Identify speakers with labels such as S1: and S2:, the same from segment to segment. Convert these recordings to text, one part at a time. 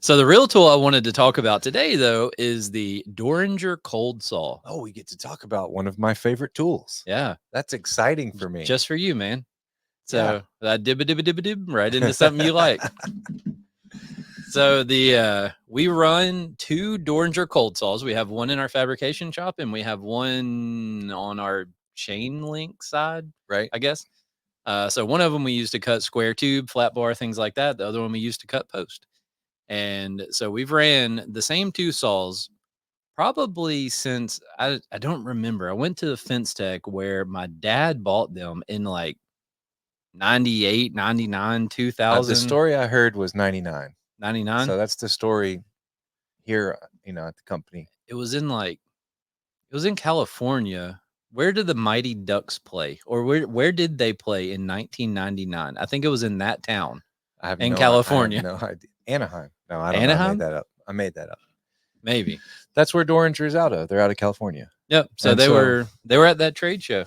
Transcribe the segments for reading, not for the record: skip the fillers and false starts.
S1: So the real tool I wanted to talk about today, though, is the Doringer Cold Saw.
S2: Oh, we get to talk about one of my favorite tools.
S1: Yeah,
S2: That's exciting for me.
S1: just for you, man.
S2: Yeah.
S1: So that dibba dibba dibba dib right into something you like. So we run two Doringer cold saws. We have one in our fabrication shop, and we have one on our chain link side,
S2: Right.
S1: I guess. So one of them we use to cut square tube, flat bar, things like that. The other one we use to cut post. And so we've ran the same two saws probably since I don't remember. I went to the Fence Tech where my dad bought them in like 98, 99,
S2: The
S1: 2000,
S2: story I heard was 99.
S1: 99.
S2: So that's the story here, at the company.
S1: It was in like it was in California. Where did the Mighty Ducks play? Or where did they play in 1999? I think it was in that town in
S2: I have
S1: California.
S2: no idea. Anaheim. No, I don't know. I made
S1: Anaheim?
S2: that up. I made that up.
S1: Maybe.
S2: That's where Doringer's out of. They're out of California.
S1: Yep. So
S2: And
S1: they
S2: so
S1: were at that trade show.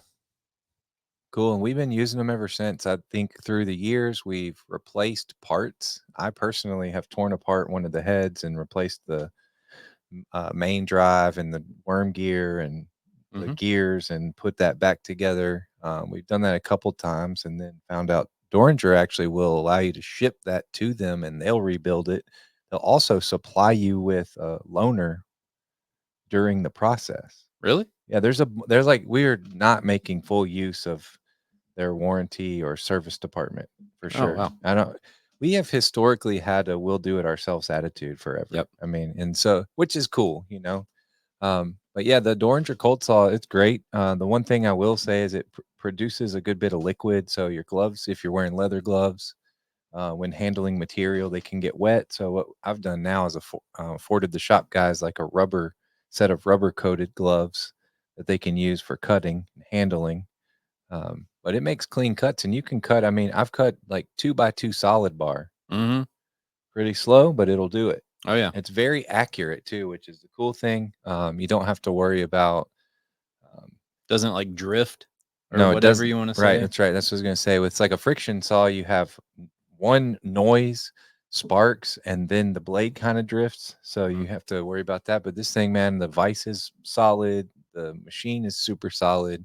S2: cool. And we've been using them ever since. I think through the years we've replaced parts. I personally have torn apart one of the heads and replaced the main drive and the worm gear and the
S1: Hmm.
S2: gears and put that back together. We've done that a couple times and then found out Doringer actually will allow you to ship that to them and they'll rebuild it. They'll also supply you with a loaner during the process.
S1: Really?
S2: Yeah, there's like we're not making full use of their warranty or service department for
S1: Oh
S2: sure.
S1: wow.
S2: I don't We have historically had a we'll do it ourselves attitude forever.
S1: Yep.
S2: I mean, and so which is cool, but yeah, the Doringer cold saw, it's great. The one thing I will say is it produces a good bit of liquid. So your gloves, if you're wearing leather gloves, when handling material, they can get wet. So what I've done now is afforded the shop guys like a rubber set of rubber coated gloves that they can use for cutting and handling. But it makes clean cuts, and you can cut. I mean, I've cut like 2x2 solid bar,
S1: Hmm.
S2: pretty slow, but it'll do it.
S1: Oh yeah.
S2: It's very accurate too, which is the cool thing. You don't have to worry about. Um,
S1: Doesn't like drift or
S2: no, it
S1: whatever
S2: doesn't.
S1: you want to
S2: Right,
S1: say.
S2: that's right. That's what I was gonna say. It's like a friction saw. You have one noise, sparks, and then the blade kind of drifts. So you
S1: Mm.
S2: have to worry about that. But this thing, man, the vise is solid. The machine is super solid.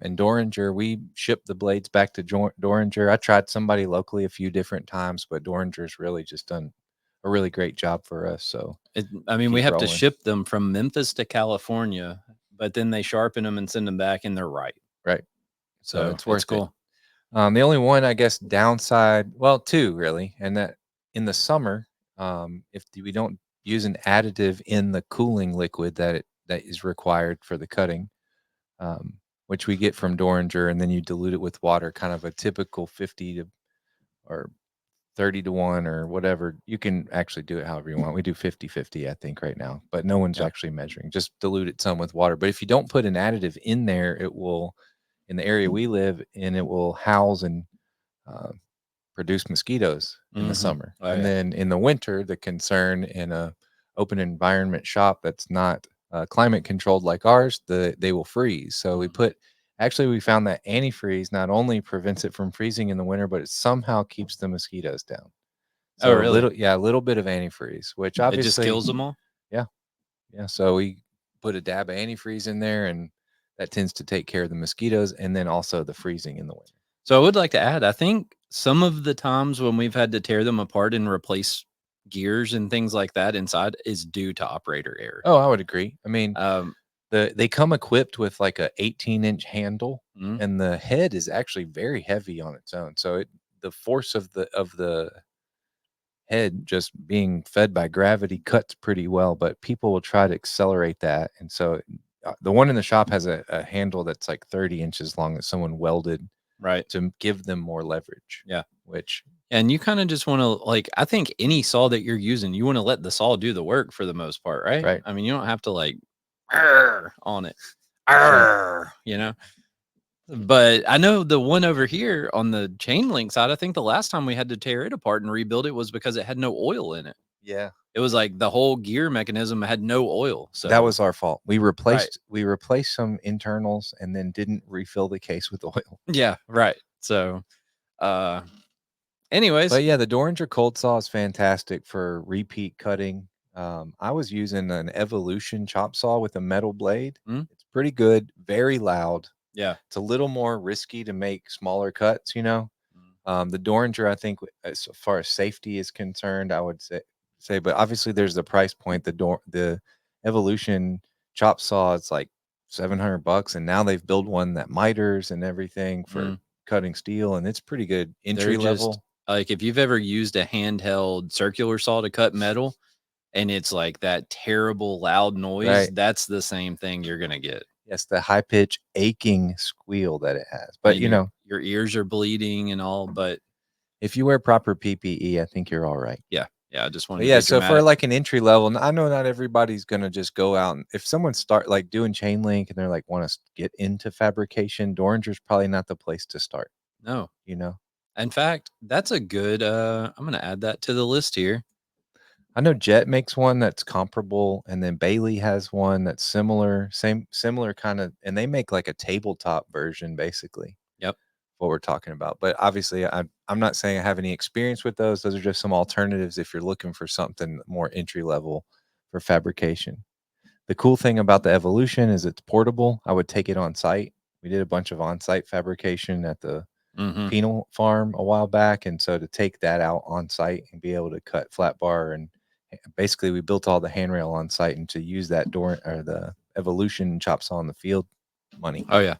S2: And Doringer, we shipped the blades back to Doringer. I tried somebody locally a few different times, but Doringer's really just done a really great job for us. So
S1: I
S2: we
S1: mean, we
S2: keep
S1: have to
S2: rolling.
S1: ship them from Memphis to California, but then they sharpen them and send them back, and they're right.
S2: Right. So
S1: So
S2: it's
S1: it's
S2: worth it.
S1: cool.
S2: The only one, I guess, downside, well, two really, and that in the summer, if we don't use an additive in the cooling liquid that is required for the cutting, um, which we get from Doringer, and then you dilute it with water, kind of a typical 50 to or 30 to 1 or whatever. You can actually do it however you want. We do 50-50, I think, right now, but no one's
S1: Yeah.
S2: actually measuring. Just dilute it some with water. But if you don't put an additive in there, it will, in the area we live in, it will house and uh, produce mosquitoes in the
S1: Hmm.
S2: summer.
S1: Oh
S2: And
S1: yeah.
S2: then in the winter, the concern in a open environment shop that's not climate controlled like ours, they will freeze. So we
S1: Mhm.
S2: put actually we found that antifreeze not only prevents it from freezing in the winter, but it somehow keeps the mosquitoes down.
S1: Oh
S2: So
S1: really?
S2: a little bit of antifreeze, which
S1: It just
S2: obviously,
S1: kills them all.
S2: yeah, yeah. So we put a dab of antifreeze in there, and that tends to take care of the mosquitoes, and then also the freezing in the winter.
S1: So I would like to add, I think some of the times when we've had to tear them apart and replace gears and things like that inside is due to operator error.
S2: Oh, I would agree. I mean,
S1: Um,
S2: they come equipped with like a 18-inch handle,
S1: mhm.
S2: and the head is actually very heavy on its own. So the force of the head just being fed by gravity cuts pretty well, but people will try to accelerate that. And so the one in the shop has a handle that's like 30 inches long that someone welded
S1: Right.
S2: to give them more leverage,
S1: Yeah.
S2: which,
S1: And you kind of just want to like, I think any saw that you're using, you want to let the saw do the work for the most part, right?
S2: right,
S1: I mean, you don't have to like on it,
S2: right.
S1: you know. But I know the one over here on the chain link side, I think the last time we had to tear it apart and rebuild it was because it had no oil in it.
S2: Yeah.
S1: It was like the whole gear mechanism had no oil.
S2: That
S1: So
S2: was our fault.
S1: right.
S2: We replaced some internals and then didn't refill the case with oil.
S1: Yeah, right. So uh Anyways,
S2: But yeah, the Doringer Cold Saw is fantastic for repeat cutting. I was using an Evolution chop saw with a metal blade.
S1: mm,
S2: It's pretty good, very loud.
S1: yeah.
S2: It's a little more risky to make smaller cuts, you know.
S1: Mm.
S2: The Dorringer, I think, as far as safety is concerned, I would say, but obviously there's the price point. The Evolution chop saw, it's like $700, and now they've built one that miters and everything for
S1: Mm.
S2: cutting steel, and it's pretty good
S1: They're
S2: entry
S1: just
S2: level.
S1: like, if you've ever used a handheld circular saw to cut metal and it's like that terrible loud noise,
S2: Right.
S1: that's the same thing you're gonna get.
S2: Yes, the high pitch aching squeal that it has. But
S1: And
S2: you know,
S1: your ears are bleeding and all, but
S2: if you wear proper PPE, I think you're all right.
S1: yeah, yeah, I just wanted
S2: But
S1: to
S2: yeah,
S1: be
S2: so for
S1: dramatic.
S2: like an entry level, and I know not everybody's gonna just go out and if someone start like doing chain link and they're like want to get into fabrication, Dorringer's probably not the place to start,
S1: No.
S2: you know.
S1: In fact, that's a good, I'm gonna add that to the list here.
S2: I know Jet makes one that's comparable, and then Bailey has one that's similar, same similar kind of, and they make like a tabletop version basically.
S1: Yep.
S2: What we're talking about. But obviously, I'm not saying I have any experience with those. Those are just some alternatives if you're looking for something more entry level for fabrication. The cool thing about the Evolution is it's portable. I would take it on site. We did a bunch of on site fabrication at the
S1: Mhm.
S2: penal farm a while back. And so to take that out on site and be able to cut flat bar and basically we built all the handrail on site and to use that door or the Evolution chop saw in the field money.
S1: Oh, yeah.